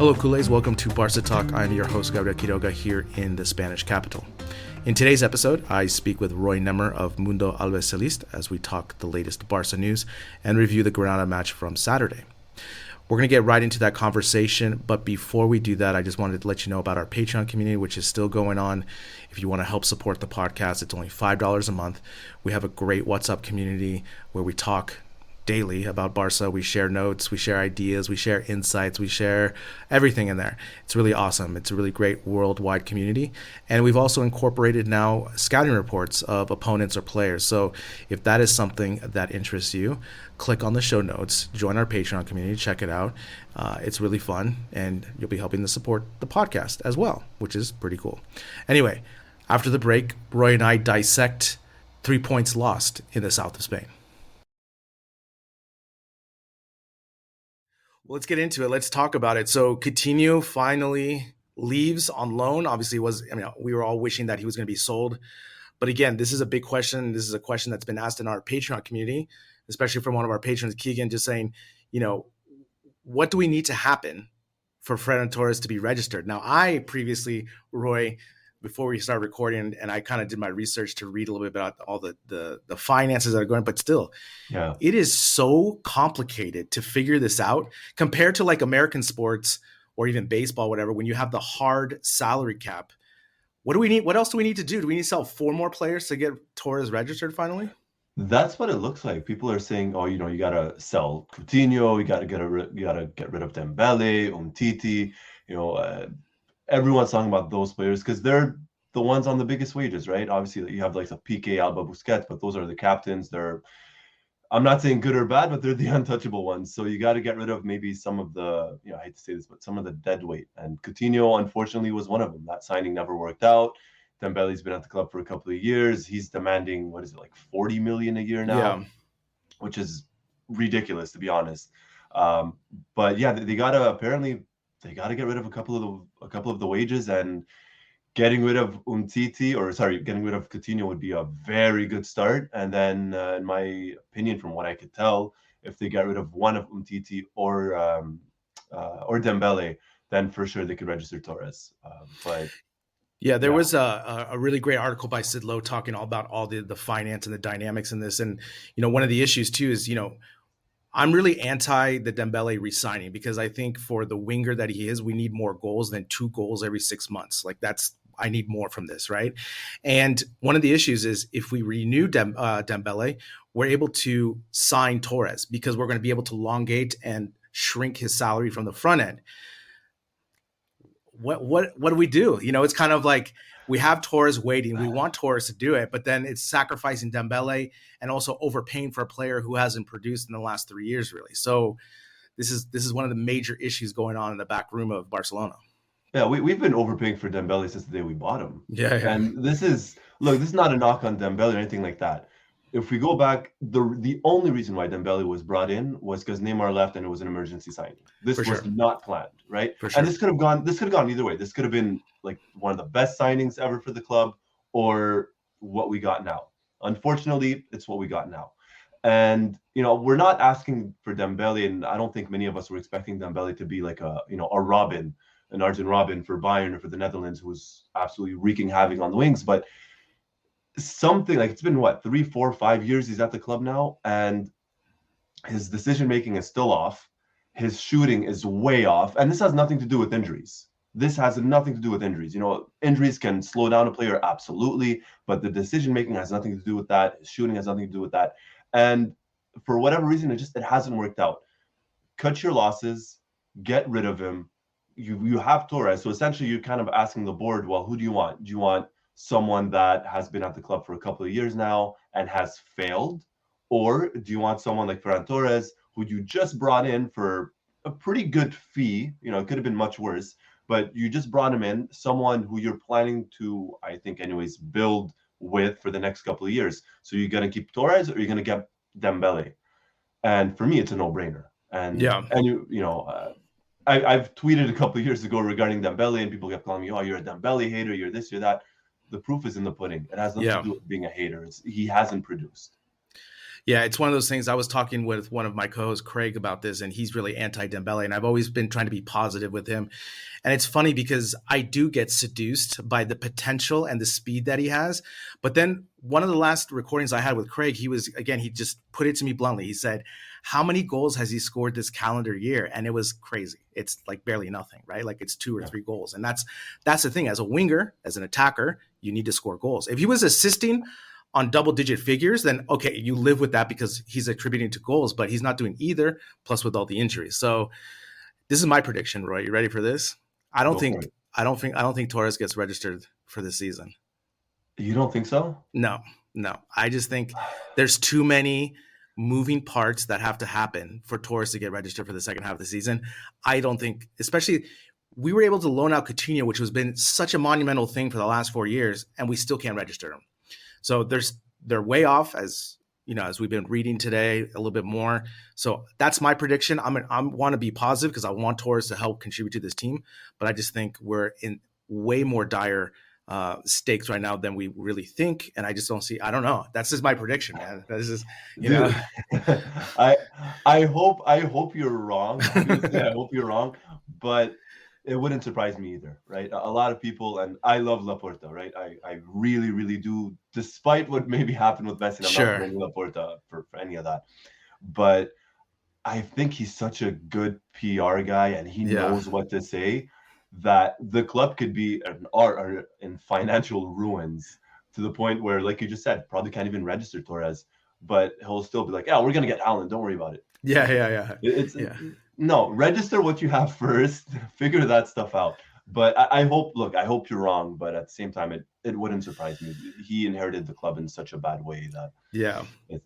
Hello, Culés. Welcome to Barca Talk. I'm your host, Gabriel Quiroga, here in the Spanish capital. In today's episode, I speak with Roy Nemer of Mundo Albiceleste as we talk the latest Barca news and review the Granada match from Saturday. We're going to get right into that conversation, but before we do that, I just wanted to let you know about our Patreon community, which is still going on. If you want to help support the podcast, it's only $5 a month. We have a great WhatsApp community where we talk daily about Barca. We share notes, we share ideas, we share insights, we share everything in there. It's really awesome. It's a really great worldwide community. And we've also incorporated now scouting reports of opponents or players. So if that is something that interests you, click on the show notes, join our Patreon community, check it out. It's really fun, and you'll be helping to support the podcast as well, which is pretty cool. Anyway, after the break, Roy and I dissect 3 points lost in the south of Spain. Let's get into it. Let's talk about it. So Coutinho finally leaves on loan. Obviously, we were all wishing that he was going to be sold. But again, this is a big question. This is a question that's been asked in our Patreon community, especially from one of our patrons, Keegan, just saying, what do we need to happen for Ferran Torres to be registered? Now, I previously, Roy, before we started recording, and I kind of did my research to read a little bit about all the finances that are going, but still, It is so complicated to figure this out compared to like American sports or even baseball, whatever, when you have the hard salary cap. What do we need? What else do we need to do? Do we need to sell 4 more players to get Torres registered finally? That's what it looks like. People are saying, you got to sell Coutinho, you got to get rid of Dembele, Umtiti, everyone's talking about those players because they're the ones on the biggest wages, right? Obviously, you have like the Piqué, Alba, Busquets, but those are the captains. I'm not saying good or bad, but they're the untouchable ones. So you got to get rid of maybe some of the, I hate to say this, but some of the dead weight. And Coutinho, unfortunately, was one of them. That signing never worked out. Dembele's been at the club for a couple of years. He's demanding, like 40 million a year now, which is ridiculous, to be honest. But yeah, they got to get rid of a couple of the wages, and getting rid of Coutinho would be a very good start. And then, in my opinion, from what I could tell, if they get rid of one of Umtiti or Dembele, then for sure they could register Torres. There was a really great article by Sid Lowe talking all about all the finance and the dynamics in this. And, one of the issues too is, I'm really anti the Dembele re-signing because I think for the winger that he is, we need more goals than 2 goals every 6 months. I need more from this, right? And one of the issues is if we renew Dembele, we're able to sign Torres because we're going to be able to elongate and shrink his salary from the front end. What do we do? It's kind of like we have Torres waiting. We want Torres to do it, but then it's sacrificing Dembele and also overpaying for a player who hasn't produced in the last 3 years, really. So this is one of the major issues going on in the back room of Barcelona. Yeah, we've been overpaying for Dembele since the day we bought him. Yeah. And this is not a knock on Dembele or anything like that. If we go back, the only reason why Dembele was brought in was because Neymar left and it was an emergency signing. This was not planned, right? And this could have gone either way. This could have been like one of the best signings ever for the club, or what we got now. Unfortunately, it's what we got now. And we're not asking for Dembele, and I don't think many of us were expecting Dembele to be like a Robin, an Arjen Robben for Bayern or for the Netherlands, who was absolutely wreaking havoc on the wings. But something like, it's been 3, 4, 5 years he's at the club now, and his decision making is still off. His shooting is way off, and this has nothing to do with injuries. Injuries can slow down a player, absolutely, but the decision making has nothing to do with that. His shooting has nothing to do with that, and for whatever reason, it hasn't worked out. Cut your losses, get rid of him. You have Torres, so essentially you're kind of asking the board, well, who do you want? Do you want someone that has been at the club for a couple of years now and has failed? Or do you want someone like Ferran Torres, who you just brought in for a pretty good fee? It could have been much worse, but you just brought him in, someone who you're planning to, I think anyways, build with for the next couple of years. So you're going to keep Torres, or you're going to get Dembele? And for me, it's a no-brainer. And I've tweeted a couple of years ago regarding Dembele, and people kept calling me, "Oh, you're a Dembele hater. You're this, you're that." The proof is in the pudding. It has nothing to do with being a hater. He hasn't produced. Yeah, it's one of those things. I was talking with one of my co-hosts, Craig, about this, and he's really anti-Dembele, and I've always been trying to be positive with him. And it's funny because I do get seduced by the potential and the speed that he has. But then one of the last recordings I had with Craig, he just put it to me bluntly. He said, how many goals has he scored this calendar year? And it was crazy. It's like barely nothing, right? Like it's 2 or 3 goals. And that's the thing. As a winger, as an attacker, you need to score goals. If he was assisting on double digit figures, then okay, you live with that because he's attributing to goals, but he's not doing either, plus with all the injuries. So this is my prediction, Roy. You ready for this? I don't Go for think it. I don't think I don't think Torres gets registered for this season. You don't think so? No, no. I just think there's too many moving parts that have to happen for Torres to get registered for the second half of the season. I don't think, especially we were able to loan out Coutinho, which has been such a monumental thing for the last 4 years, and we still can't register him. So they're way off, as you know, as we've been reading today a little bit more. So that's my prediction. I want to be positive because I want Torres to help contribute to this team, but I just think we're in way more dire stakes right now than we really think, and I just don't see. I don't know. That's just my prediction, man. This is, you know. Dude, I hope you're wrong. Obviously, I hope you're wrong, but it wouldn't surprise me either, right? A lot of people, and I love Laporta, right? I really, really do, despite what maybe happened with Messi. I'm not Sure. blaming Laporta for any of that, but I think he's such a good PR guy, and he Yeah. knows what to say, that the club could be are in financial ruins to the point where, like you just said, probably can't even register Torres, but he'll still be like, "Yeah, we're gonna get Haaland. Don't worry about it." Yeah. It's Yeah. no, register what you have first, figure that stuff out. But I hope, look, I hope you're wrong, but at the same time, it wouldn't surprise me. He inherited the club in such a bad way that Yeah. it's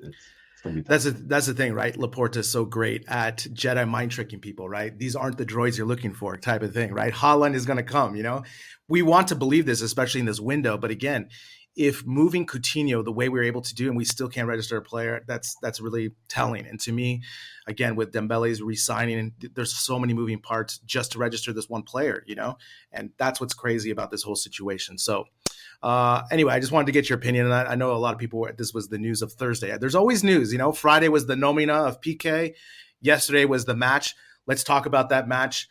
gonna be tough. That's the thing, right? Laporta is so great at Jedi mind tricking people, right? These aren't the droids you're looking for, type of thing, right? Haaland is going to come. You know, we want to believe this, especially in this window. But again, if moving Coutinho the way we were able to do, and we still can't register a player, that's really telling. And to me, again, with Dembele's re-signing, there's so many moving parts just to register this one player, you know, and that's what's crazy about this whole situation. So. Anyway, I just wanted to get your opinion on that. I know a lot of people, this was the news of Thursday. There's always news, you know. Friday was the nomina of PK. Yesterday was the match. Let's talk about that match.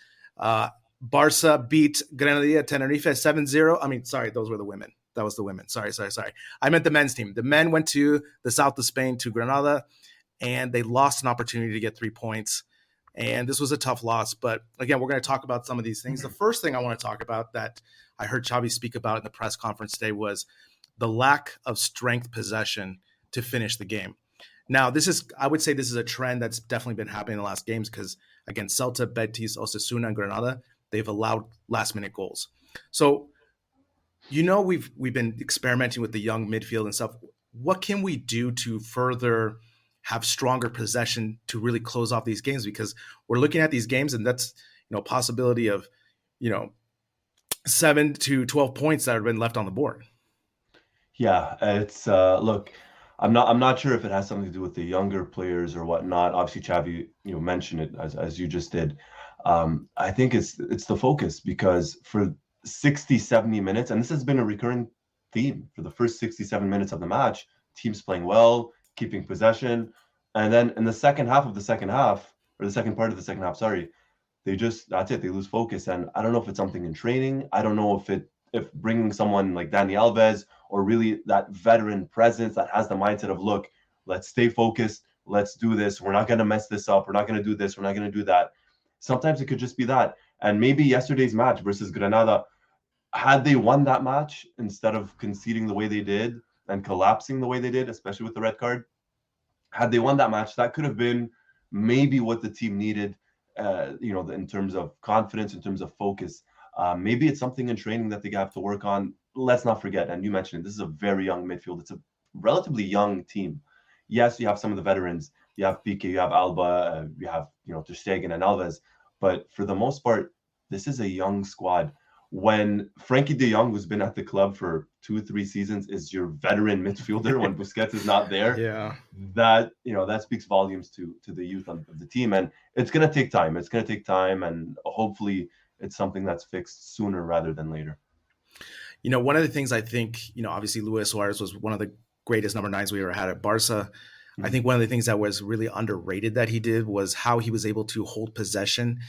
Barca beat Granada Tenerife 7-0. I mean, sorry, those were the women. That was the women. Sorry. I meant the men's team. The men went to the south of Spain, to Granada, and they lost an opportunity to get 3 points. And this was a tough loss. But again, we're going to talk about some of these things. The first thing I want to talk about that I heard Xavi speak about in the press conference today was the lack of strength possession to finish the game. Now, I would say this is a trend that's definitely been happening in the last games because, again, Celta, Betis, Osasuna, and Granada, they've allowed last-minute goals. So, you know, we've been experimenting with the young midfield and stuff. What can we do to further have stronger possession to really close off these games? Because we're looking at these games, and that's, you know, possibility of, you know, 7 to 12 points that have been left on the board. Yeah, it's look, I'm not sure if it has something to do with the younger players or whatnot. Obviously, Xavi, mentioned it as you just did. I think it's the focus, because for 60, 70 minutes, and this has been a recurring theme for the first 67 minutes of the match, teams playing well, keeping possession, and then in the second half of the second half, or the second part of the second half, sorry, that's it, they lose focus. And I don't know if it's something in training. I don't know if bringing someone like Dani Alves, or really that veteran presence that has the mindset of, look, let's stay focused, let's do this, we're not going to mess this up, we're not going to do this, we're not going to do that. Sometimes it could just be that. And maybe yesterday's match versus Granada, had they won that match instead of conceding the way they did and collapsing the way they did, especially with the red card, had they won that match, that could have been maybe what the team needed, in terms of confidence, in terms of focus. Maybe it's something in training that they have to work on. Let's not forget, and you mentioned it, this is a very young midfield. It's a relatively young team. Yes, you have some of the veterans. You have Piqué, you have Alba, you have Ter Stegen and Alves. But for the most part, this is a young squad. When Frankie de Jong, who's been at the club for 2-3 seasons, is your veteran midfielder when Busquets is not there, Yeah. that speaks volumes to the youth of the team. And it's going to take time. And hopefully it's something that's fixed sooner rather than later. One of the things I think, obviously Luis Suarez was one of the greatest number 9s we ever had at Barca. I think one of the things that was really underrated that he did was how he was able to hold possession,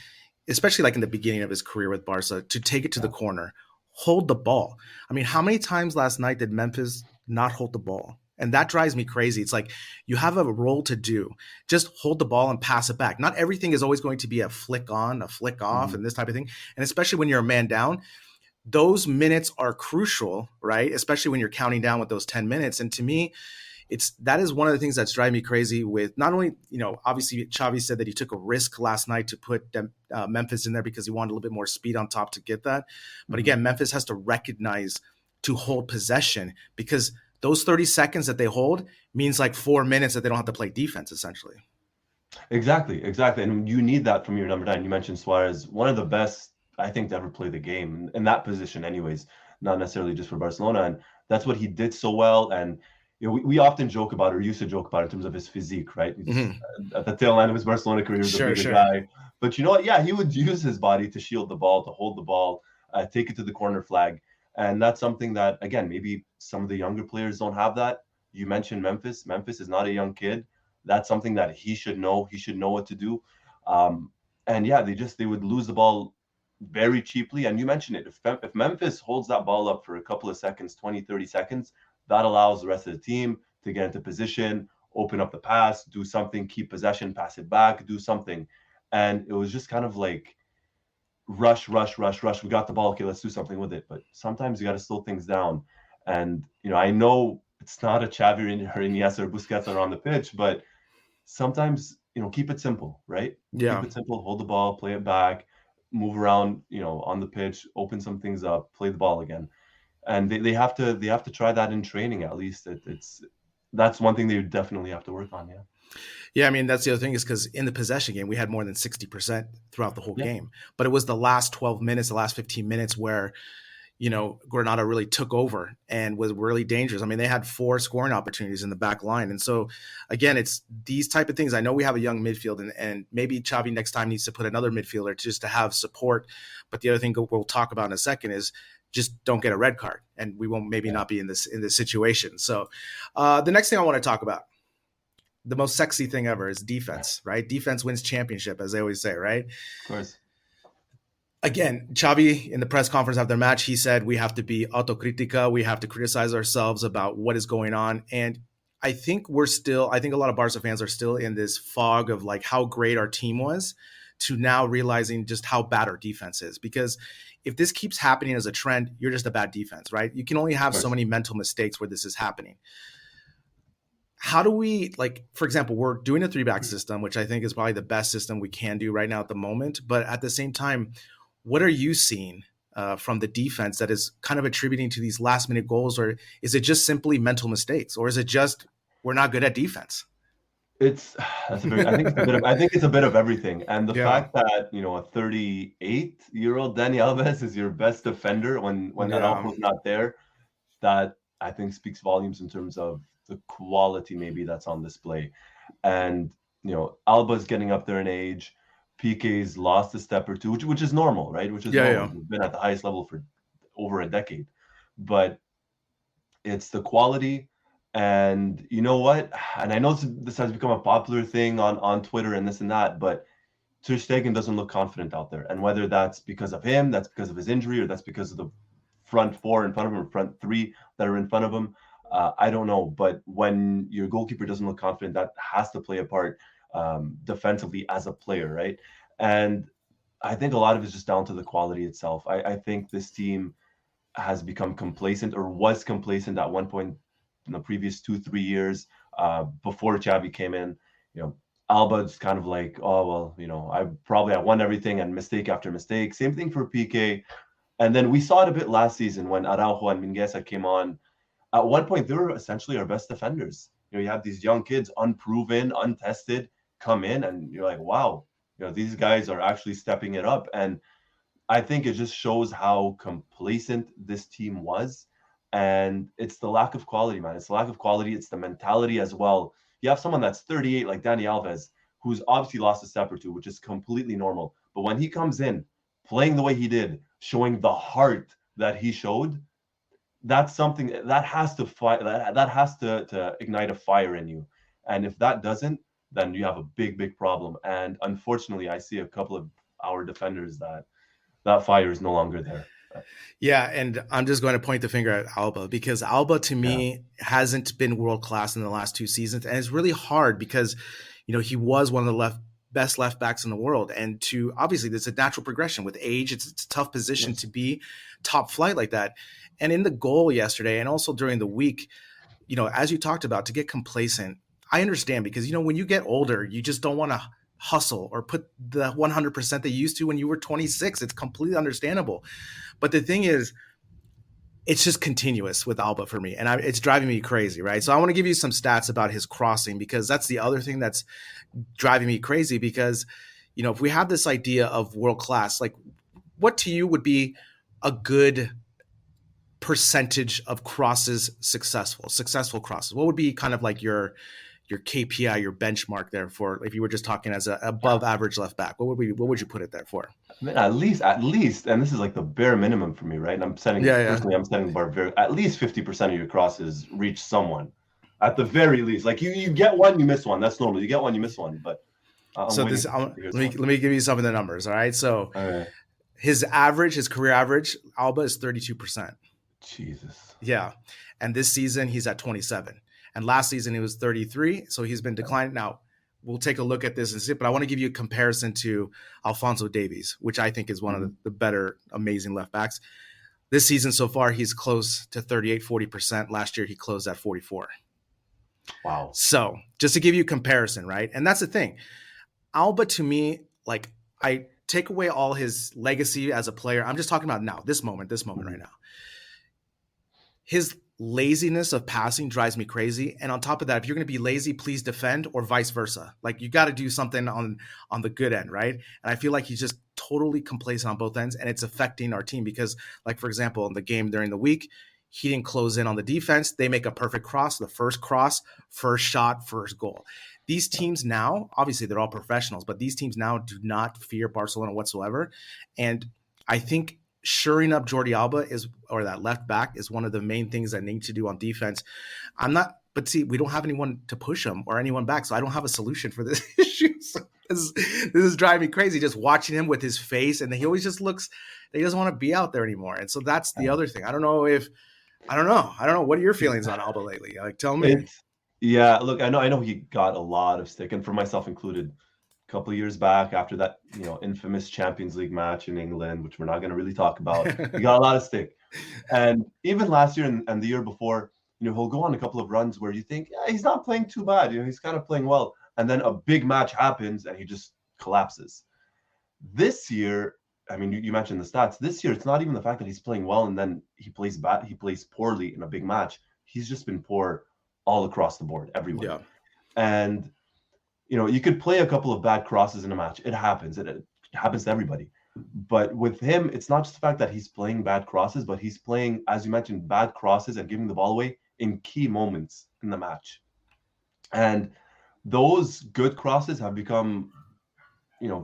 especially like in the beginning of his career with Barca, to take it to the corner, hold the ball. I mean, how many times last night did Memphis not hold the ball? And that drives me crazy. It's like you have a role to do. Just hold the ball and pass it back. Not everything is always going to be a flick on, a flick off, and this type of thing. And especially when you're a man down, those minutes are crucial, right? Especially when you're counting down with those 10 minutes. And to me, that is one of the things that's driving me crazy with not only, obviously Xavi said that he took a risk last night to put Memphis in there because he wanted a little bit more speed on top to get that. But again, Memphis has to recognize to hold possession, because those 30 seconds that they hold means like 4 minutes that they don't have to play defense, essentially. Exactly. And you need that from your number 9. You mentioned Suarez, one of the best, I think, to ever play the game in that position anyways, not necessarily just for Barcelona. And that's what he did so well. And we often joke about, or used to joke about, in terms of his physique, right? At the tail end of his Barcelona career, he was a bigger guy. But you know what? Yeah, he would use his body to shield the ball, to hold the ball, take it to the corner flag. And that's something that, again, maybe some of the younger players don't have that. You mentioned Memphis. Memphis is not a young kid. That's something that he should know. He should know what to do. And yeah, they would lose the ball very cheaply. And you mentioned it. If Memphis holds that ball up for a couple of seconds, 20, 30 seconds, that allows the rest of the team to get into position, open up the pass, do something, keep possession, pass it back, do something. And it was just kind of like rush. We got the ball. Okay, let's do something with it. But sometimes you got to slow things down. And, I know it's not a Xavi or Iniesta or Busquets are on the pitch, but sometimes, keep it simple, right? Yeah. Keep it simple, hold the ball, play it back, move around, on the pitch, open some things up, play the ball again. And they have to try that in training, at least. That's one thing they definitely have to work on. Yeah, I mean, that's the other thing, is because in the possession game, we had more than 60% throughout the whole game. But it was the last 12 minutes, the last 15 minutes where, Granada really took over and was really dangerous. I mean, they had 4 scoring opportunities in the back line. And so, again, it's these type of things. I know we have a young midfield, and maybe Xavi next time needs to put another midfielder just to have support. But the other thing we'll talk about in a second is just don't get a red card, and we won't not be in this situation. So the next thing I want to talk about, the most sexy thing ever, is defense, right? Defense wins championship, as they always say, right? Of course. Again, Xavi, in the press conference after the match, he said we have to be autocritica. We have to criticize ourselves about what is going on. And I think a lot of Barca fans are still in this fog of like how great our team was, to now realizing just how bad our defense is. Because if this keeps happening as a trend, you're just a bad defense, right? You can only have so many mental mistakes where this is happening. How do we, for example, we're doing a 3-back system, which I think is probably the best system we can do right now at the moment. But at the same time, what are you seeing from the defense that is kind of attributing to these last-minute goals? Or is it just simply mental mistakes? Or is it just we're not good at defense? I think it's a bit of everything. And the fact that, a 38-year-old Dani Alves is your best defender when Araujo's not there, that I think speaks volumes in terms of the quality maybe that's on display. And, Alba's getting up there in age. PK's lost a step or two, which is normal, right? Which is normal. We've been at the highest level for over a decade. But it's the quality. And you know what? And I know this has become a popular thing on Twitter and this and that, but Ter Stegen doesn't look confident out there. And whether that's because of him, that's because of his injury, or that's because of the front 4 in front of him, or front 3 that are in front of him, I don't know. But when your goalkeeper doesn't look confident, that has to play a part defensively as a player, right? And I think a lot of it is just down to the quality itself. I think this team has become complacent, or was complacent at one point in the previous 2-3 years before Xavi came in. Alba's kind of like, oh, well, I won everything, and mistake after mistake. Same thing for PK. And then we saw it a bit last season when Araujo and Mingueza came on. At one point, they were essentially our best defenders. You have these young kids, unproven, untested, come in, and you're like, wow, these guys are actually stepping it up. And I think it just shows how complacent this team was. And it's the lack of quality, man. It's the lack of quality. It's the mentality as well. You have someone that's 38, like Dani Alves, who's obviously lost a step or two, which is completely normal. But when he comes in, playing the way he did, showing the heart that he showed, that's something that has to fight. That has to ignite a fire in you. And if that doesn't, then you have a big problem. And unfortunately, I see a couple of our defenders that fire is no longer there. Yeah, and I'm just going to point the finger at Alba because Alba to Yeah. me hasn't been world class in the last 2 seasons, and it's really hard because he was one of the best left backs in the world, and to obviously there's a natural progression with age. It's a tough position Yes. to be top flight like that. And in the goal yesterday, and also during the week, as you talked about, to get complacent, I understand because when you get older, you just don't want to hustle or put the 100% that you used to when you were 26. It's completely understandable. But the thing is, it's just continuous with Alba for me, and it's driving me crazy, right? So I want to give you some stats about his crossing because that's the other thing that's driving me crazy because, if we have this idea of world class, like what to you would be a good percentage of crosses successful crosses? What would be kind of like your KPI, your benchmark there for if you were just talking as a above average left back? What would you put it there for? I mean, at least, and this is like the bare minimum for me, right? And I'm setting personally, I'm setting the bar at least 50% of your crosses reach someone, at the very least. Like you get one, you miss one. That's normal. You get one, you miss one. But let me give you some of the numbers. All right, so his career average, Alba is 32%. Jesus. Yeah, and this season he's at 27, and last season he was 33. So he's been declining now. We'll take a look at this and see, but I want to give you a comparison to Alphonso Davies, which I think is one of the better, amazing left backs. This season so far, he's close to 38, 40%. Last year, he closed at 44. Wow. So just to give you a comparison, right? And that's the thing. Alba, to me, like I take away all his legacy as a player. I'm just talking about now, this moment right now. His laziness of passing drives me crazy. And on top of that, if you're going to be lazy, please defend, or vice versa. Like you got to do something on the good end, right? And I feel like he's just totally complacent on both ends, and it's affecting our team because, like, for example, in the game during the week, he didn't close in on the defense. They make a perfect cross, first shot, first goal. These teams now, obviously they're all professionals, but these teams now do not fear Barcelona whatsoever. And I think shoring up Jordi Alba or that left back is one of the main things that need to do on defense. But see, we don't have anyone to push him or anyone back, so I don't have a solution for this issue. So this is driving me crazy, just watching him with his face, and he always just looks, he doesn't want to be out there anymore. And so that's the other thing. I don't know. What are your feelings on Alba lately? Like, tell me. Yeah, look, I know he got a lot of stick, and for myself included, a couple of years back after that, infamous Champions League match in England, which we're not going to really talk about, he got a lot of stick. And even last year and the year before, he'll go on a couple of runs where you think, yeah, he's not playing too bad. He's kind of playing well. And then a big match happens and he just collapses. This year, I mean, you mentioned the stats. This year, it's not even the fact that he's playing well and then he plays bad. He plays poorly in a big match. He's just been poor all across the board, everywhere. Yeah. And you could play a couple of bad crosses in a match. It happens. It happens to everybody. But with him, it's not just the fact that he's playing bad crosses, but he's playing, as you mentioned, bad crosses and giving the ball away in key moments in the match. And those good crosses have become,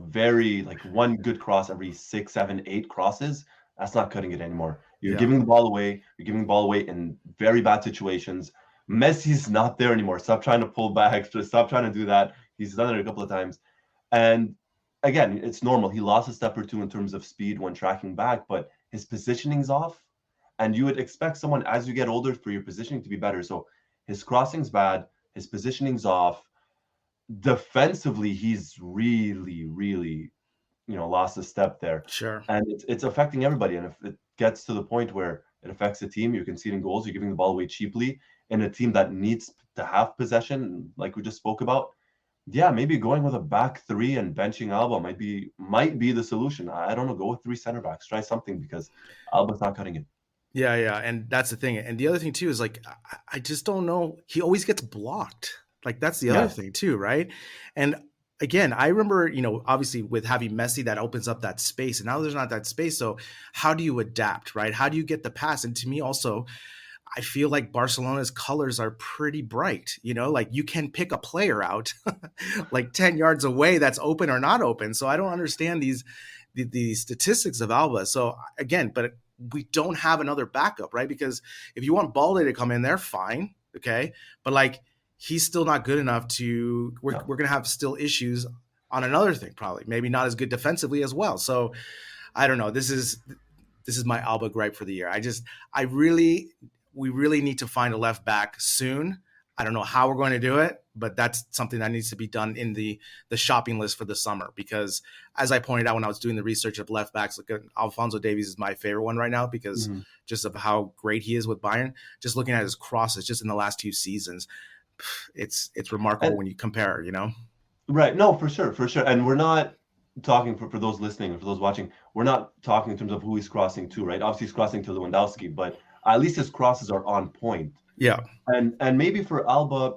very like one good cross every 6, 7, 8 crosses. That's not cutting it anymore. You're giving the ball away. You're giving the ball away in very bad situations. Messi's not there anymore. Stop trying to pull back. Stop trying to do that. He's done it a couple of times. And again, it's normal. He lost a step or two in terms of speed when tracking back, but his positioning's off. And you would expect someone, as you get older, for your positioning to be better. So his crossing's bad. His positioning's off. Defensively, he's really, really, lost a step there. Sure. And it's affecting everybody. And if it gets to the point where it affects the team, you're conceding goals, you're giving the ball away cheaply in a team that needs to have possession, like we just spoke about. Yeah, maybe going with a back three and benching Alba might be the solution. I don't know. Go with 3 center backs. Try something because Alba's not cutting it. Yeah, and that's the thing. And the other thing too is like I just don't know. He always gets blocked. Like that's the other thing too, right? And again, I remember, obviously with having Messi, that opens up that space, and now there's not that space. So how do you adapt, right? How do you get the pass? And to me also, I feel like Barcelona's colors are pretty bright. Like you can pick a player out like 10 yards away that's open or not open. So I don't understand these statistics of Alba. So again, but we don't have another backup, right? Because if you want Balde to come in there, fine, okay, but like he's still not good enough to. We're going to have still issues on another thing, probably maybe not as good defensively as well. So I don't know. This is my Alba gripe for the year. We really need to find a left back soon. I don't know how we're going to do it, but that's something that needs to be done in the shopping list for the summer. Because as I pointed out when I was doing the research of left backs, Alphonso Davies is my favorite one right now because just of how great he is with Bayern. Just looking at his crosses just in the last 2 seasons, it's remarkable when you compare, Right. No, for sure. And we're not talking for those listening, for those watching, we're not talking in terms of who he's crossing to, right? Obviously he's crossing to Lewandowski, but at least his crosses are on point. Yeah. And maybe for Alba,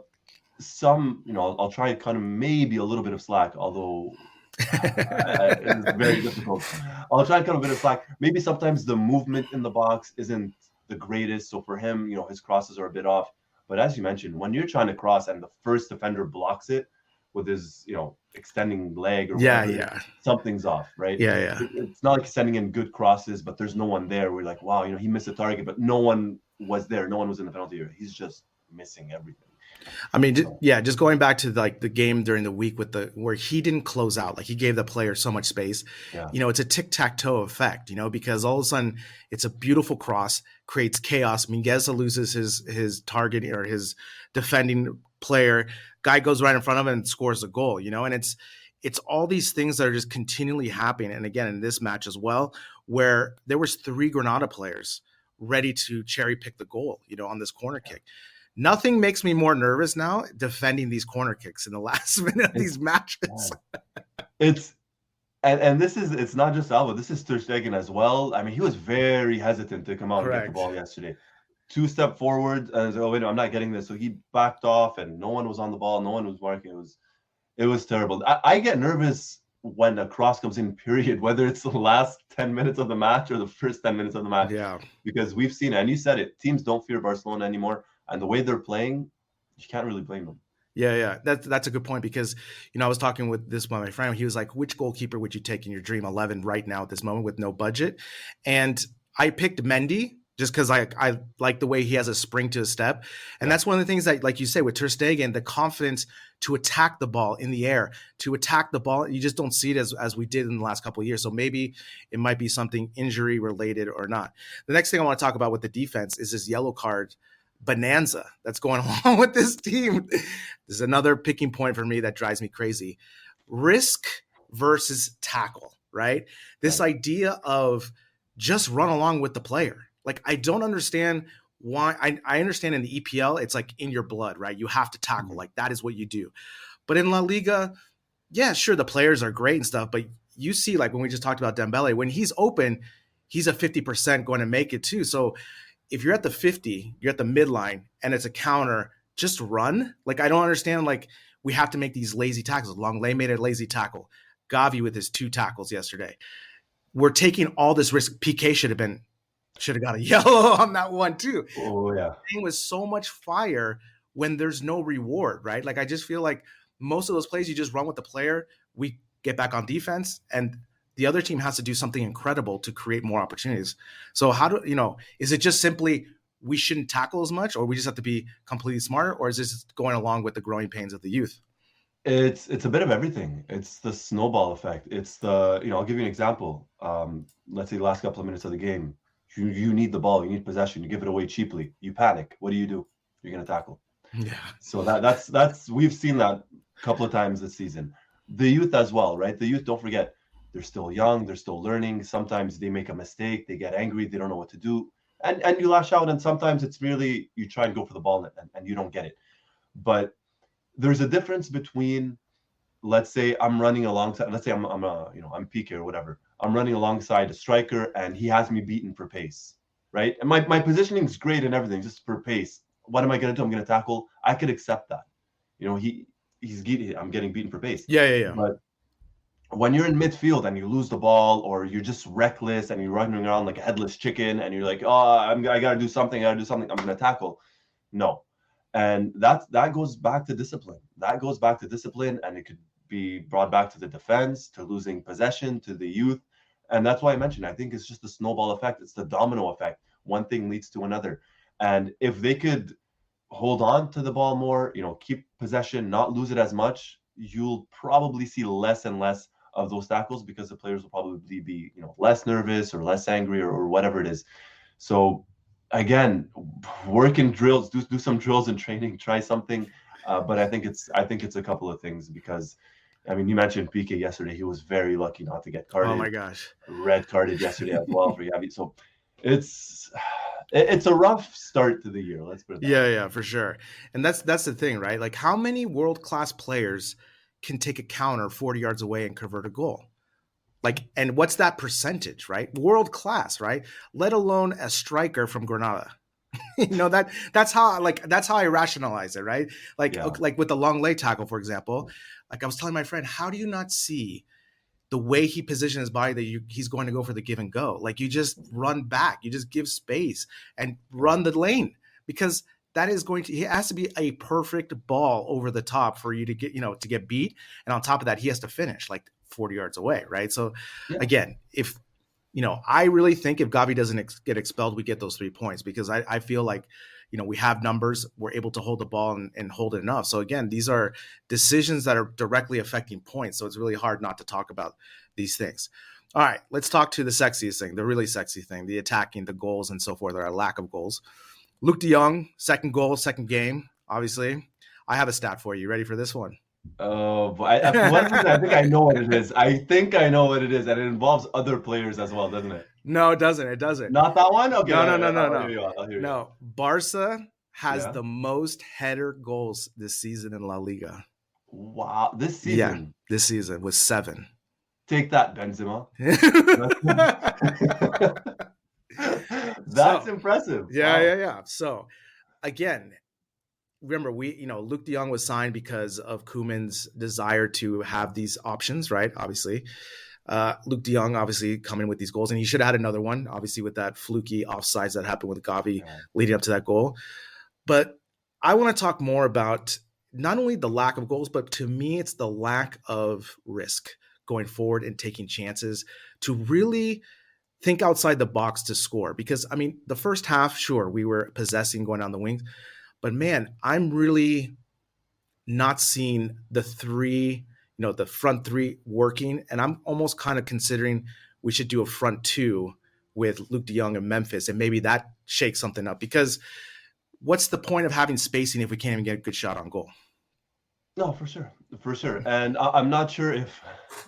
I'll try kind of maybe a little bit of slack, although it's very difficult. I'll try to cut a bit of slack. Maybe sometimes the movement in the box isn't the greatest. So for him, his crosses are a bit off. But as you mentioned, when you're trying to cross and the first defender blocks it with his, extending leg or whatever, something's off, right? Yeah. It's not like he's sending in good crosses, but there's no one there. We're like, wow, he missed a target, but no one was there. No one was in the penalty area. He's just missing everything. I mean, just going back to like the game during the week where he didn't close out, like he gave the player so much space. Yeah. It's a tic-tac-toe effect, because all of a sudden it's a beautiful cross, creates chaos. Mingueza loses his target or his defending player. Guy goes right in front of him and scores a goal, and it's all these things that are just continually happening. And again, in this match as well, where there was 3 Granada players ready to cherry pick the goal, on this corner kick. Nothing makes me more nervous now defending these corner kicks in the last minute of these matches. It's not just Alba. This is Ter Stegen as well. I mean, he was very hesitant to come out and get the ball yesterday. 2 step forward and said, "Oh wait, no, I'm not getting this." So he backed off, and no one was on the ball. No one was marking. It was terrible. I get nervous when a cross comes in. Period. Whether it's the last 10 minutes of the match or the first 10 minutes of the match. Yeah. Because we've seen it, and you said it. Teams don't fear Barcelona anymore. And the way they're playing, you can't really blame them. Yeah. That's a good point because, I was talking with my friend. He was like, which goalkeeper would you take in your dream 11 right now at this moment with no budget? And I picked Mendy just because I like the way he has a spring to his step. And that's one of the things that, like you say, with Ter Stegen, the confidence to attack the ball in the air, to attack the ball. You just don't see it as we did in the last couple of years. So maybe it might be something injury related or not. The next thing I want to talk about with the defense is this yellow card bonanza that's going along with this team. This is another picking point for me that drives me crazy. Risk versus tackle, right? This idea of just run along with the player. Like, I don't understand why. I understand in the EPL, it's like in your blood, right? You have to tackle. Like, that is what you do. But in La Liga, yeah, sure, the players are great and stuff, but you see, like when we just talked about Dembele, when he's open, he's a 50% going to make it too. So if you're at the 50, you're at the midline and it's a counter, just run. Like, I don't understand. Like, we have to make these lazy tackles. Longley made a lazy tackle. Gavi with his 2 tackles yesterday. We're taking all this risk. PK should have got a yellow on that one too. Oh yeah. It was so much fire when there's no reward, right? Like, I just feel like most of those plays, you just run with the player. We get back on defense and the other team has to do something incredible to create more opportunities. So is it just simply we shouldn't tackle as much, or we just have to be completely smarter, or is this going along with the growing pains of the youth? It's a bit of everything. It's the snowball effect. It's the, I'll give you an example. Let's say the last couple of minutes of the game, you need the ball, you need possession, you give it away cheaply, you panic. What do? You're going to tackle. Yeah. So that's we've seen that a couple of times this season. The youth as well, right? The youth, don't forget, they're still young, they're still learning. Sometimes they make a mistake, they get angry, they don't know what to do. And you lash out, and sometimes it's merely you try and go for the ball and you don't get it. But there's a difference between, let's say I'm running alongside, let's say I'm PK or whatever. I'm running alongside a striker and he has me beaten for pace, right? And my positioning is great and everything, just for pace. What am I going to do? I'm going to tackle. I could accept that. I'm getting beaten for pace. Yeah. But when you're in midfield and you lose the ball, or you're just reckless and you're running around like a headless chicken and you're like, oh, I got to do something. I'm going to tackle. No. And that goes back to discipline. And it could be brought back to the defense, to losing possession, to the youth. And that's why I mentioned, I think it's just the snowball effect. It's the domino effect. One thing leads to another. And if they could hold on to the ball more, keep possession, not lose it as much, you'll probably see less and less of those tackles because the players will probably be, less nervous or less angry or whatever it is. So again, work in drills, do some drills in training, try something. But I think it's a couple of things because, I mean, you mentioned PK yesterday. He was very lucky not to get Oh carded. my gosh. Red carded yesterday as well for Yavi. So it's a rough start to the year. Let's put it that way. Yeah, for sure. And that's the thing, right? Like how many world-class players can take a counter 40 yards away and convert a goal? Like, and what's that percentage, right? World class, right? Let alone a striker from Granada. That's how I rationalize it, right? Like, Yeah. like with the long leg tackle, for example. Like I was telling my friend, how do you not see the way he positioned his body that he's going to go for the give and go? Like you just run back, you just give space and run the lane because that is it has to be a perfect ball over the top for you to get beat. And on top of that, he has to finish like 40 yards away, right? So Yeah. again, if I really think if Gavi doesn't get expelled, we get those 3 points because I feel like, we have numbers, we're able to hold the ball and hold it enough. So again, these are decisions that are directly affecting points. So it's really hard not to talk about these things. All right, let's talk to the sexiest thing, the really sexy thing, the attacking, the goals and so forth, or a lack of goals. Luke de Jong, second goal, second game, obviously. I have a stat for you. Ready for this one? Oh, but for one reason, I think I know what it is. I think I know what it is, and it involves other players as well, doesn't it? No, it doesn't. It doesn't. Not that one? Okay. No. I'll hear you out. No, Barca has Yeah. the most header goals this season in La Liga. Wow. This season. Yeah, this season was 7. Take that, Benzema. That's impressive. Yeah, Wow. yeah. So again, remember Luke de Jong was signed because of Koeman's desire to have these options, right? Obviously. Luke de Jong obviously coming with these goals, and he should have had another one, obviously, with that fluky offsides that happened with Gavi leading up to that goal. But I want to talk more about not only the lack of goals, but to me, it's the lack of risk going forward and taking chances to really think outside the box to score. Because, I mean, the first half, sure, we were possessing going down the wings. But, man, I'm really not seeing the front three working. And I'm almost kind of considering we should do a front two with Luke de Jong and Memphis. And maybe that shakes something up. Because what's the point of having spacing if we can't even get a good shot on goal? No, for sure. And I'm not sure if,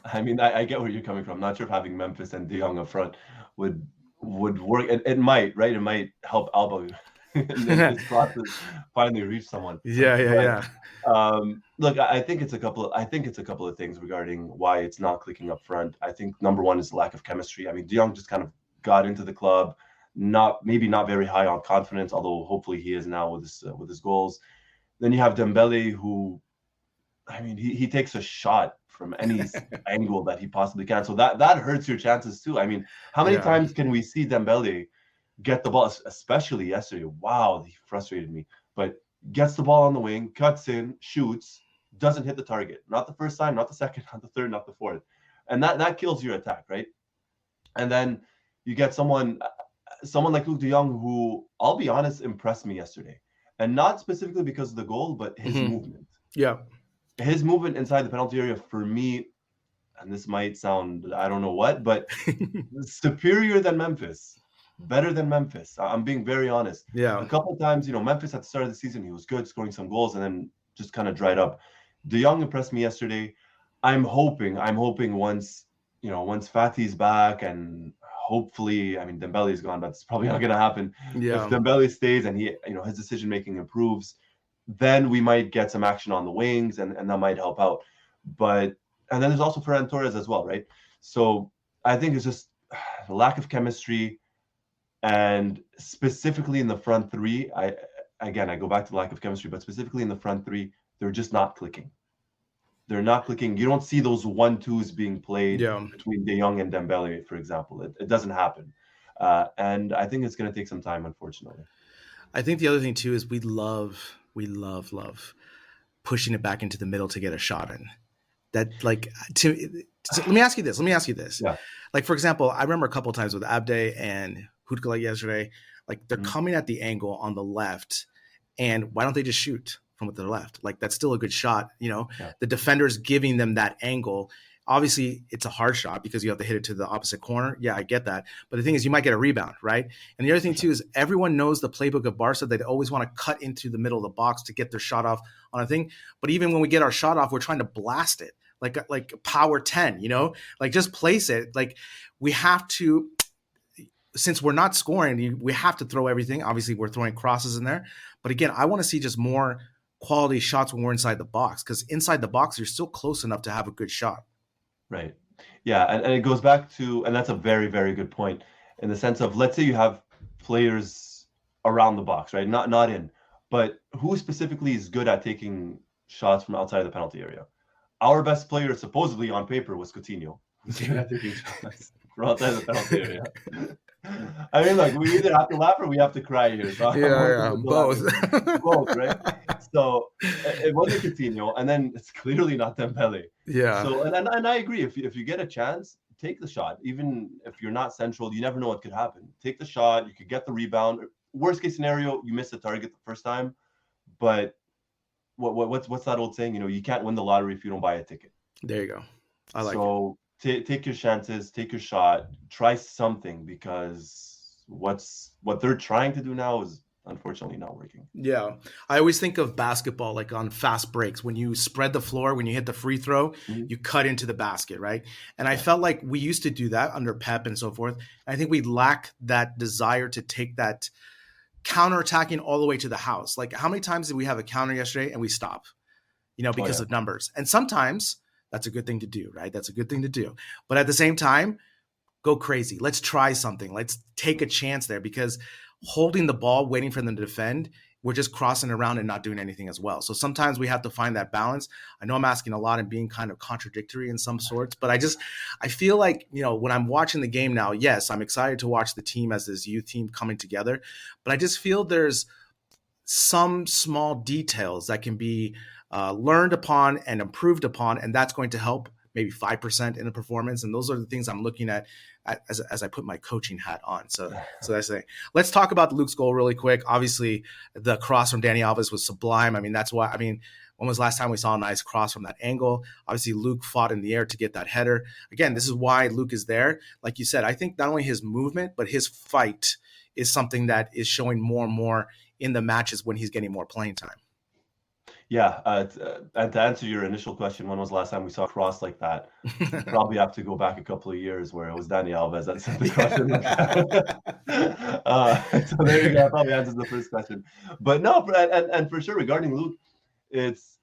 I mean, I get where you're coming from. I'm not sure if having Memphis and de Jong up front would work. It might, right? It might help Alba in this process finally reach someone. Yeah. Look, I think it's a couple of things regarding why it's not clicking up front. I think number one is lack of chemistry. I mean, de Jong just kind of got into the club, maybe not very high on confidence, although hopefully he is now with his goals. Then you have Dembele, who, I mean, he takes a shot from any angle that he possibly can. So that hurts your chances too. I mean, how many times can we see Dembele get the ball, especially yesterday? Wow, he frustrated me. But gets the ball on the wing, cuts in, shoots, doesn't hit the target. Not the first time, not the second, not the third, not the fourth. And that kills your attack, right? And then you get someone like Luke de Jong, who, I'll be honest, impressed me yesterday. And not specifically because of the goal, but his movement. Yeah. His movement inside the penalty area, for me, and this might sound, I don't know what, but superior than Memphis. Better than Memphis. I'm being very honest. Yeah. A couple of times, Memphis at the start of the season, he was good, scoring some goals, and then just kind of dried up. De Jong impressed me yesterday. I'm hoping once Fatih's back, and hopefully, I mean, Dembele's gone, but it's probably not going to happen. Yeah. If Dembele stays and his decision making improves, then we might get some action on the wings, and that might help out. And then there's also Ferran Torres as well, right? So I think it's just a lack of chemistry. And specifically in the front three, I go back to the lack of chemistry, but specifically in the front three, they're just not clicking. They're not clicking. You don't see those 1-2s being played between De Jong and Dembele, for example. It doesn't happen. And I think it's going to take some time, unfortunately. I think the other thing too is we love pushing it back into the middle to get a shot in. That let me ask you this. Yeah. Like, for example, I remember a couple of times with Abde and Hutkala yesterday, like they're coming at the angle on the left And why don't they just shoot from the left? Like, that's still a good shot. Yeah. The defender's giving them that angle. Obviously, it's a hard shot because you have to hit it to the opposite corner. Yeah, I get that. But the thing is, you might get a rebound, right? And the other thing, too, is everyone knows the playbook of Barca. They always want to cut into the middle of the box to get their shot off on a thing. But even when we get our shot off, we're trying to blast it like power 10, like just place it. Like, we have to, since we're not scoring, we have to throw everything. Obviously, we're throwing crosses in there. But again, I want to see just more quality shots when we're inside the box, because inside the box, you're still close enough to have a good shot. Right. Yeah. And it goes back to, and that's a very, very good point, in the sense of, let's say you have players around the box, right? Not in, but who specifically is good at taking shots from outside the penalty area? Our best player, supposedly on paper, was Coutinho, who's good at taking shots from outside the penalty area. I mean, look, we either have to laugh or we have to cry here. So Both. Both, right? So it wasn't Coutinho, and then it's clearly not Dembele. Yeah. So and I agree. If you get a chance, take the shot. Even if you're not central, you never know what could happen. Take the shot. You could get the rebound. Worst case scenario, you miss the target the first time. But what's that old saying? You can't win the lottery if you don't buy a ticket. There you go. I like it. So take your chances, take your shot, try something, because what they're trying to do now is unfortunately not working. Yeah. I always think of basketball like on fast breaks. When you spread the floor, when you hit the free throw, you cut into the basket, right? And I felt like we used to do that under Pep and so forth. I think we lack that desire to take that counterattacking all the way to the house. Like, how many times did we have a counter yesterday and we stop, because of numbers? And sometimes that's a good thing to do, right? That's a good thing to do. But at the same time, go crazy. Let's try something. Let's take a chance there, because holding the ball, waiting for them to defend, we're just crossing around and not doing anything as well. So sometimes we have to find that balance. I know I'm asking a lot and being kind of contradictory in some sorts, but I feel like, when I'm watching the game now, yes, I'm excited to watch the team as this youth team coming together, but I just feel there's some small details that can be learned upon and improved upon, and that's going to help maybe 5% in the performance. And those are the things I'm looking at as I put my coaching hat on. So that's the thing. Let's talk about Luke's goal really quick. Obviously, the cross from Dani Alves was sublime. I mean, when was the last time we saw a nice cross from that angle? Obviously, Luke fought in the air to get that header. Again, this is why Luke is there. Like you said, I think not only his movement, but his fight is something that is showing more and more in the matches when he's getting more playing time. Yeah, and to answer your initial question, when was the last time we saw a cross like that? Probably have to go back a couple of years where it was Dani Alves that sent the question. So there you go. That probably answers the first question. But no, and for sure, regarding Luke, it's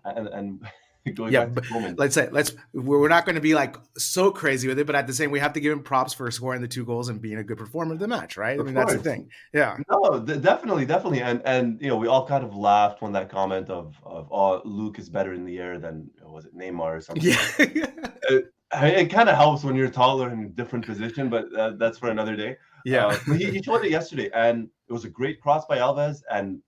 and going back to Coleman. We're not going to be like so crazy with it, but at the same, we have to give him props for scoring the 2 goals and being a good performer of the match, right? That's the thing. Yeah. No, definitely, and we all kind of laughed when that comment of Luke is better in the air than, was it Neymar or something? Yeah. It kind of helps when you're taller in a different position, but that's for another day. Yeah. He showed it yesterday, and it was a great cross by Alves, and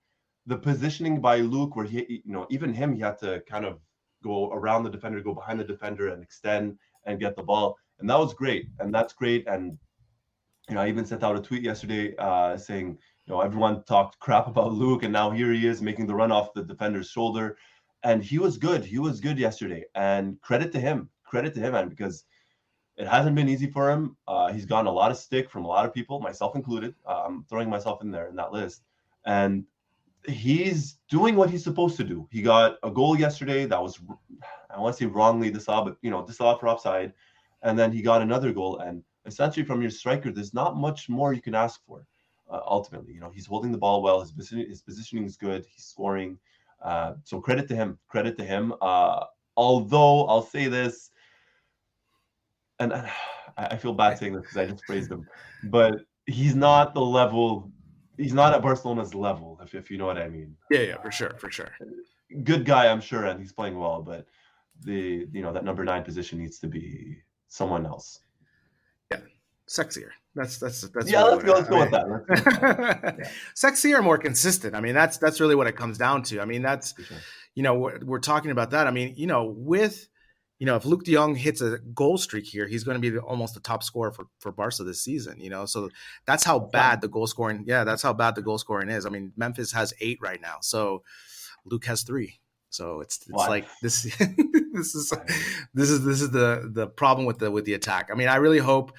the positioning by Luke, where he had to kind of go around the defender, go behind the defender, and extend and get the ball, and that was great, and that's great. And I even sent out a tweet yesterday saying, everyone talked crap about Luke, and now here he is making the run off the defender's shoulder, and he was good. He was good yesterday, and credit to him, man, because it hasn't been easy for him. He's gotten a lot of stick from a lot of people, myself included. I'm throwing myself in there in that list, and he's doing what he's supposed to do. He got a goal yesterday that was, I want to say wrongly disallowed, but disallowed for offside, and then he got another goal. And essentially, from your striker, there's not much more you can ask for. Ultimately, he's holding the ball well. His positioning is good. He's scoring. So credit to him. Although I'll say this, and I feel bad saying this because I just praised him, but he's not the level. He's not at Barcelona's level, if you know what I mean. Yeah, for sure. Good guy, I'm sure, and he's playing well, but that number 9 position needs to be someone else. Yeah, sexier. That's yeah. Let's go with that. Yeah. Sexier, more consistent. I mean, that's really what it comes down to. I mean, that's sure. We're talking about that. I mean, with if Luke de Jong hits a goal streak here, he's going to be almost the top scorer for Barca this season, So that's how bad the goal scoring. Yeah, that's how bad the goal scoring is. I mean, Memphis has 8 right now, so Luke has 3. So it's like this. this is the problem with the attack. I mean, I really hope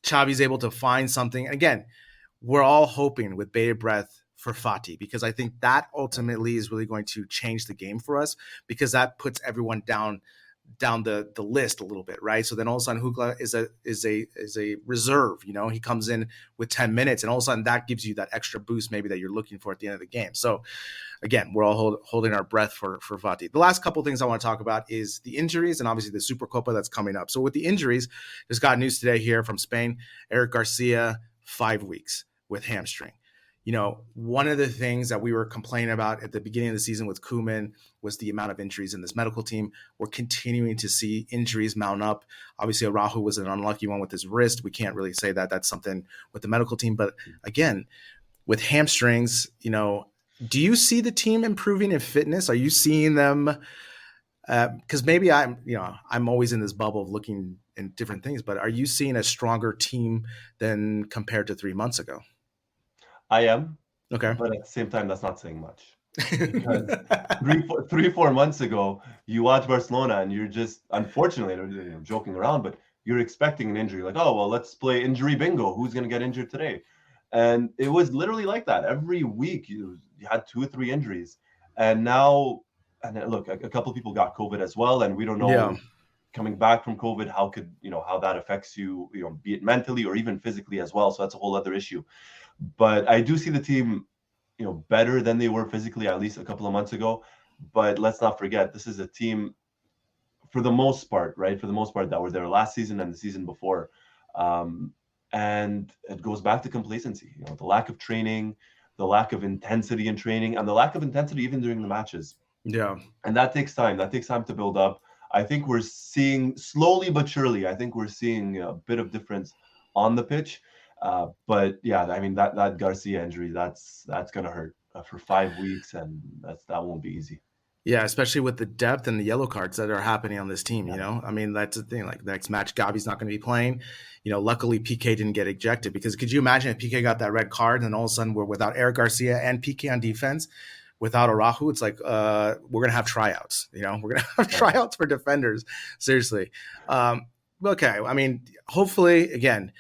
Xavi's able to find something. And again, we're all hoping with bated breath for Fati, because I think that ultimately is really going to change the game for us, because that puts everyone down the list a little bit, right? So then all of a sudden Hukla is a reserve, he comes in with 10 minutes, and all of a sudden that gives you that extra boost maybe that you're looking for at the end of the game. So again, we're all holding our breath for Fati. The last couple of things I want to talk about is the injuries and obviously the Supercopa that's coming up. So with the injuries, there's got news today here from Spain. Eric Garcia, 5 weeks with hamstring. One of the things that we were complaining about at the beginning of the season with Koeman was the amount of injuries in this medical team. We're continuing to see injuries mount up. Obviously, Araujo was an unlucky one with his wrist. We can't really say that that's something with the medical team. But again, with hamstrings, do you see the team improving in fitness? Are you seeing them? Because maybe I'm always in this bubble of looking in different things, but are you seeing a stronger team than compared to 3 months ago? I am. Okay. But at the same time, that's not saying much. Because 4 months ago, you watch Barcelona and you're just, unfortunately, I'm joking around, but you're expecting an injury. Like, oh, well, let's play injury bingo. Who's going to get injured today? And it was literally like that. Every week, you had 2 or 3 injuries. And now, look, a couple of people got COVID as well. And we don't know, coming back from COVID, how that affects you, be it mentally or even physically as well. So that's a whole other issue. But I do see the team, better than they were physically, at least a couple of months ago. But let's not forget, this is a team, for the most part, right? For the most part, that were there last season and the season before. And it goes back to complacency, the lack of training, the lack of intensity in training, and the lack of intensity even during the matches. Yeah. And that takes time. That takes time to build up. I think we're seeing, slowly but surely, a bit of difference on the pitch. But yeah, I mean, that Garcia injury, that's going to hurt for 5 weeks, and that won't be easy. Yeah, especially with the depth and the yellow cards that are happening on this team, I mean, that's the thing. Like, next match, Gavi's not going to be playing. Luckily, PK didn't get ejected, because could you imagine if PK got that red card and all of a sudden we're without Eric Garcia and PK on defense, without Araujo? It's like we're going to have tryouts. We're going to have tryouts for defenders. Seriously. Okay, I mean, hopefully, again,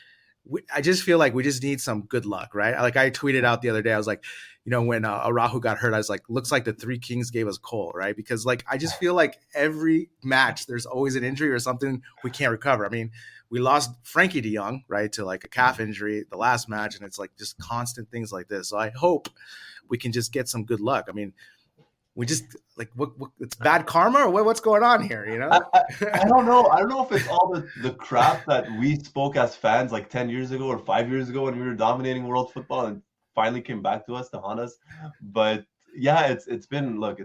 I just feel like we just need some good luck, right? Like I tweeted out the other day, I was like, when Araujo got hurt, I was like, looks like the 3 Kings gave us coal, right? Because like I just feel like every match there's always an injury or something we can't recover. I mean, we lost Frankie de Jong, right, to like a calf injury the last match, and it's like just constant things like this. So I hope we can just get some good luck. I mean, we just like what it's bad karma or what's going on here, I don't know. I don't know if it's all the crap that we spoke as fans like 10 years ago or 5 years ago when we were dominating world football and finally came back to us to haunt us. But yeah, it's been tough.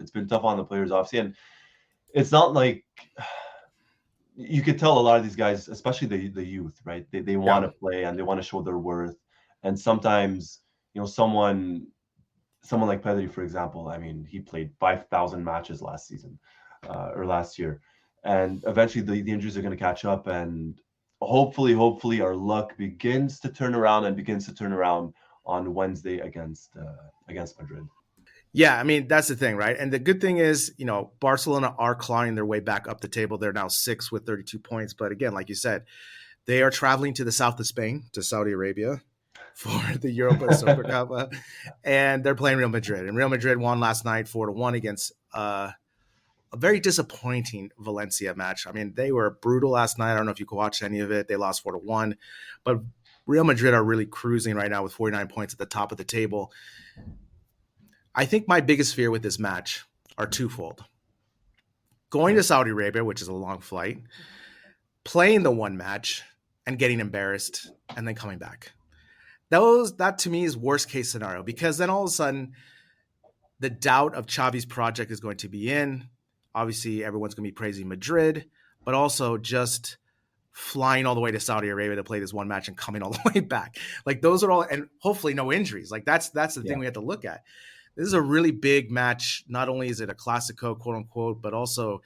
It's been tough on the players, obviously, and it's not like you could tell a lot of these guys, especially the youth, right? They want to play and they want to show their worth. And sometimes, someone like Pedri, for example, I mean, he played 5,000 matches last season or last year. And eventually the injuries are going to catch up. And hopefully our luck begins to turn around on Wednesday against Madrid. Yeah, I mean, that's the thing, right? And the good thing is, Barcelona are clawing their way back up the table. They're now 6 with 32 points. But again, like you said, they are traveling to the south of Spain, to Saudi Arabia, for the Europa Supercopa, and they're playing Real Madrid. And Real Madrid won last night 4-1 against a very disappointing Valencia match. I mean, they were brutal last night. I don't know if you could watch any of it. They lost 4-1, but Real Madrid are really cruising right now with 49 points at the top of the table. I think my biggest fear with this match are twofold. Going to Saudi Arabia, which is a long flight, playing the one match and getting embarrassed, and then coming back. That to me is worst case scenario, because then all of a sudden the doubt of Xavi's project is going to be in. Obviously, everyone's going to be praising Madrid, but also just flying all the way to Saudi Arabia to play this one match and coming all the way back. Like those are all, and hopefully no injuries. Like that's the thing we have to look at. This is a really big match. Not only is it a Clasico, quote unquote, but also,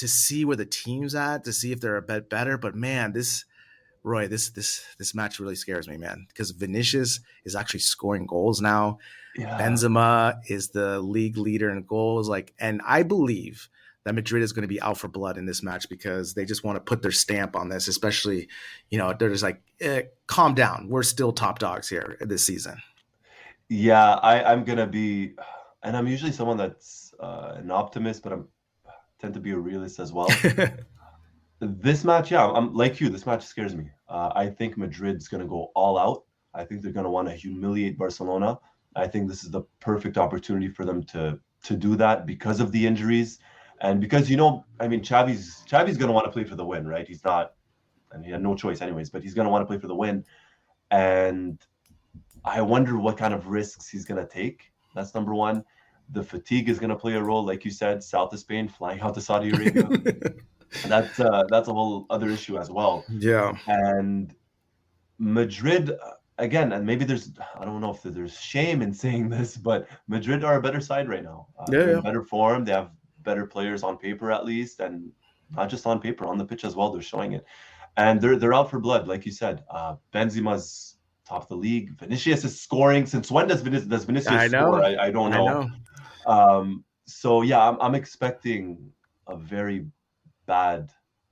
to see where the team's at, to see if they're a bit better. But man, this match really scares me, man, because Vinicius is actually scoring goals now. Yeah. Benzema is the league leader in goals. And I believe that Madrid is going to be out for blood in this match because they just want to put their stamp on this, especially, they're just like, calm down. We're still top dogs here this season. Yeah, I'm going to be, and I'm usually someone that's an optimist, but I tend to be a realist as well. This match, yeah, I'm like you. This match scares me. I think Madrid's going to go all out. I think they're going to want to humiliate Barcelona. I think this is the perfect opportunity for them to do that because of the injuries. And because, Xavi's going to want to play for the win, right? He's not, and he had no choice anyways, but he's going to want to play for the win. And I wonder what kind of risks he's going to take. That's number one. The fatigue is going to play a role, like you said, south of Spain, flying out to Saudi Arabia. That's a whole other issue as well. Yeah. And Madrid, again, and maybe I don't know if there's shame in saying this, but Madrid are a better side right now. They're in better form. They have better players on paper, at least, and not just on paper, on the pitch as well. They're showing it, and they're out for blood, like you said. Benzema's top of the league. Vinicius is scoring. Since when does Vinicius score? I don't know. So yeah, I'm expecting a very bad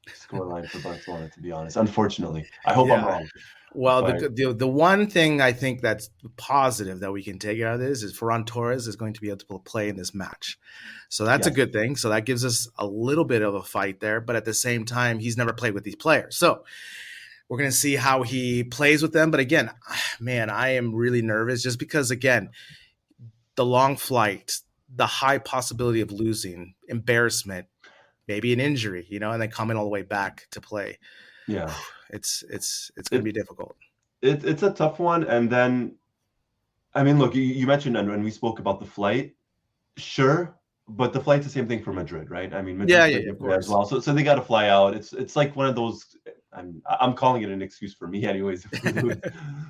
scoreline for Barcelona, to be honest. Unfortunately, I hope I'm wrong. Well, the one thing I think that's positive that we can take out of this is Ferran Torres is going to be able to play in this match. So that's a good thing. So that gives us a little bit of a fight there. But at the same time, he's never played with these players. So we're going to see how he plays with them. But again, man, I am really nervous just because, again, the long flight, the high possibility of losing, embarrassment, maybe an injury, and then coming all the way back to play. Yeah. It's going to be difficult. It's a tough one. And then, look, you mentioned, and we spoke about the flight. Sure, but the flight's the same thing for Madrid, right? Madrid of course. As well. So they got to fly out. It's like one of those. I'm calling it an excuse for me, anyways.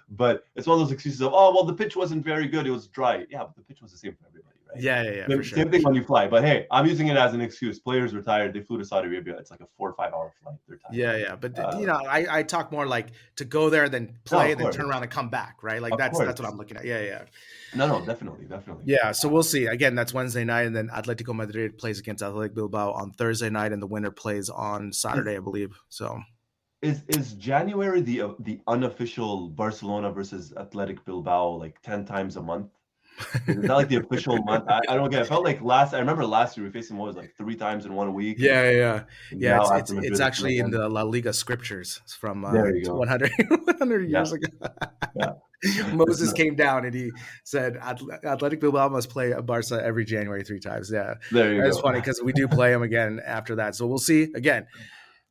But it's one of those excuses of, the pitch wasn't very good. It was dry. Yeah, but the pitch was the same for everybody, right? Yeah. For sure. Same thing when you fly. But hey, I'm using it as an excuse. Players are tired. They flew to Saudi Arabia. It's like a 4 or 5 hour flight. They're tired. Yeah. But I talk more like to go there, then play, and then turn around and come back, right? Like that's what I'm looking at. Yeah. No, definitely. Yeah, so we'll see. Again, that's Wednesday night, and then Atletico Madrid plays against Athletic Bilbao on Thursday night, and the winner plays on Saturday, I believe. So. Is January the unofficial Barcelona versus Athletic Bilbao like 10 times a month? Is that like the official month? I don't get it. I felt like I remember last year we faced them like 3 times in 1 week. Yeah. It's actually in the La Liga scriptures from 100 years ago. Yeah. Moses came down and he said Athletic Bilbao must play Barca every January 3 times. Yeah. There you go. It's funny because we do play them again after that. So we'll see. Again,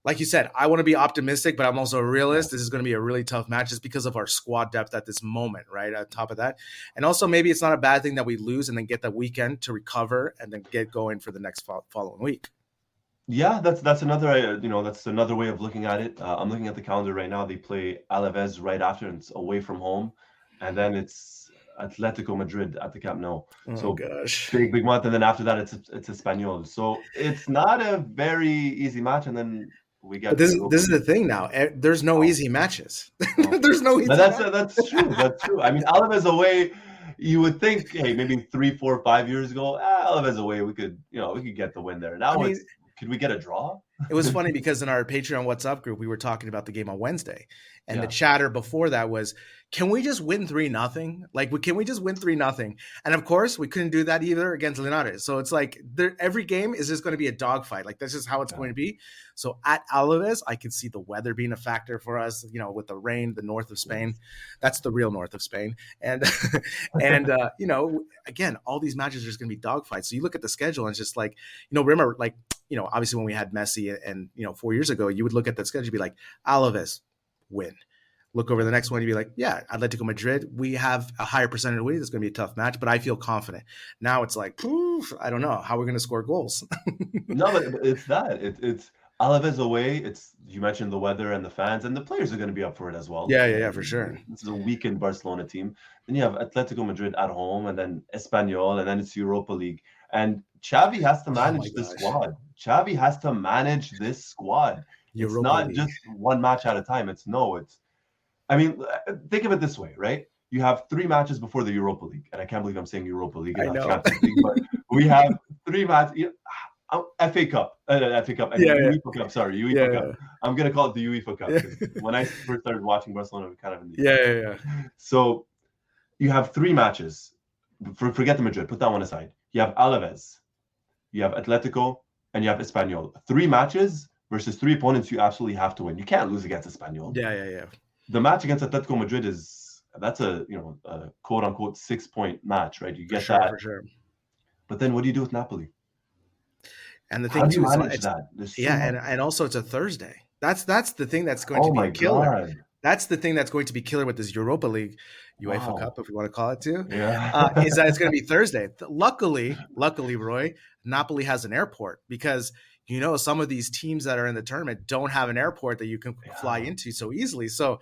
like you said, I want to be optimistic, but I'm also a realist. This is going to be a really tough match just because of our squad depth at this moment, right? On top of that. And also maybe it's not a bad thing that we lose and then get the weekend to recover and then get going for the next following week. Yeah, that's another, that's another way of looking at it. I'm looking at the calendar right now. They play Alaves right after, and it's away from home. And then it's Atletico Madrid at the Camp Nou. So gosh. Big month. And then after that, it's Espanyol. So it's not a very easy match. And then we get this is the thing now. There's no easy matches. There's no easy matches. That's true. Alaves away, you would think, hey, maybe 3, 4, 5 years ago, Alaves away, we could get the win there. Now could we get a draw? It was funny because in our Patreon WhatsApp group, we were talking about the game on Wednesday. And the chatter before that was, can we just win 3-0? Like, can we just win 3-0? And of course, we couldn't do that either against Linares. So it's like every game is just going to be a dogfight. Like, that's just how it's going to be. So at Alaves, I can see the weather being a factor for us, with the rain, the north of Spain. That's the real north of Spain. And, again, all these matches are just going to be dogfights. So you look at the schedule and it's just like, remember, like, obviously when we had Messi and 4 years ago, you would look at that schedule and be like, Alaves, win. Look over the next one, you'd be like, yeah, Atletico Madrid, we have a higher percentage of wins. It's going to be a tough match, but I feel confident. Now it's like, I don't know how we're going to score goals. No, but it's that. Alaves away, you mentioned the weather and the fans, and the players are going to be up for it as well. Yeah, for sure. This is a weakened Barcelona team. Then you have Atletico Madrid at home, and then Espanyol, and then it's Europa League. And Xavi has to manage this squad. Xavi has to manage this squad. It's not just one match at a time. I mean, think of it this way, right? You have 3 matches before the Europa League, and I can't believe I'm saying Europa League and not Champions League, but we have 3 matches. FA Cup, FA Cup, and UEFA Cup. Sorry, UEFA Cup. I'm gonna call it the UEFA Cup because when I first started watching Barcelona, we kind of in the yeah. So you have 3 matches. Forget the Madrid. Put that one aside. You have Alaves, you have Atletico, and you have Espanyol. 3 matches versus 3 opponents you absolutely have to win. You can't lose against Espanyol. Yeah. The match against Atletico Madrid that's a quote unquote 6-point match, right? You get that for sure. But then what do you do with Napoli? And the thing too is, and also it's a Thursday. That's the thing that's going to be a killer. God. That's the thing that's going to be killer with this Europa League, UEFA Cup, if you want to call it too. Yeah. Is that it's going to be Thursday. Luckily, Roy, Napoli has an airport because some of these teams that are in the tournament don't have an airport that you can fly into so easily. So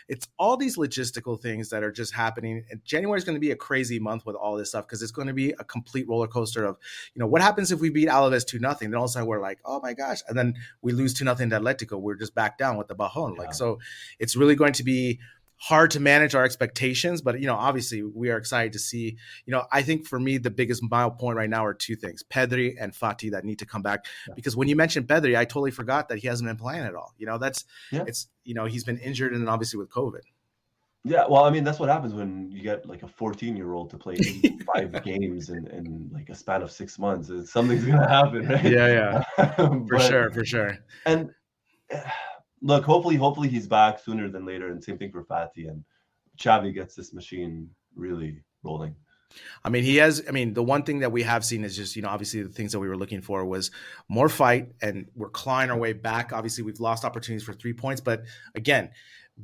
it's all these logistical things that are just happening. And January is going to be a crazy month with all this stuff because it's going to be a complete roller coaster of, what happens if we beat Alaves 2-0? Then all of a sudden we're like, oh my gosh. And then we lose 2-0 to Atletico. We're just back down with the Bajon. Yeah. So it's really going to be hard to manage our expectations, but obviously we are excited to see. I think for me the biggest mile point right now are 2 things: Pedri and Fati that need to come back. Because when you mentioned Pedri, I totally forgot that he hasn't been playing at all. It's he's been injured, and then obviously with COVID. Yeah, well, I mean that's what happens when you get like a 14-year-old to play 5 games in like a span of 6 months. Something's gonna happen, right? Yeah. For sure. And look, hopefully he's back sooner than later, and same thing for Fati, and Xavi gets this machine really rolling. I mean, the one thing that we have seen is just, obviously the things that we were looking for was more fight, and we're clawing our way back. Obviously, we've lost opportunities for 3 points, but again,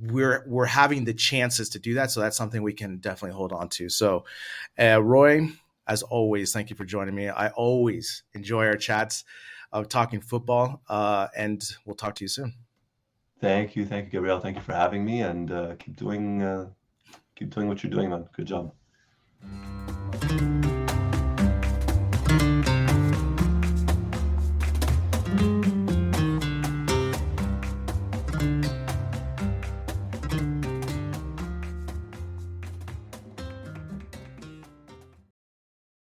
we're having the chances to do that. So that's something we can definitely hold on to. So, Roy, as always, thank you for joining me. I always enjoy our chats of talking football, and we'll talk to you soon. Thank you, Gabriel. Thank you for having me, and keep doing what you're doing, man. Good job.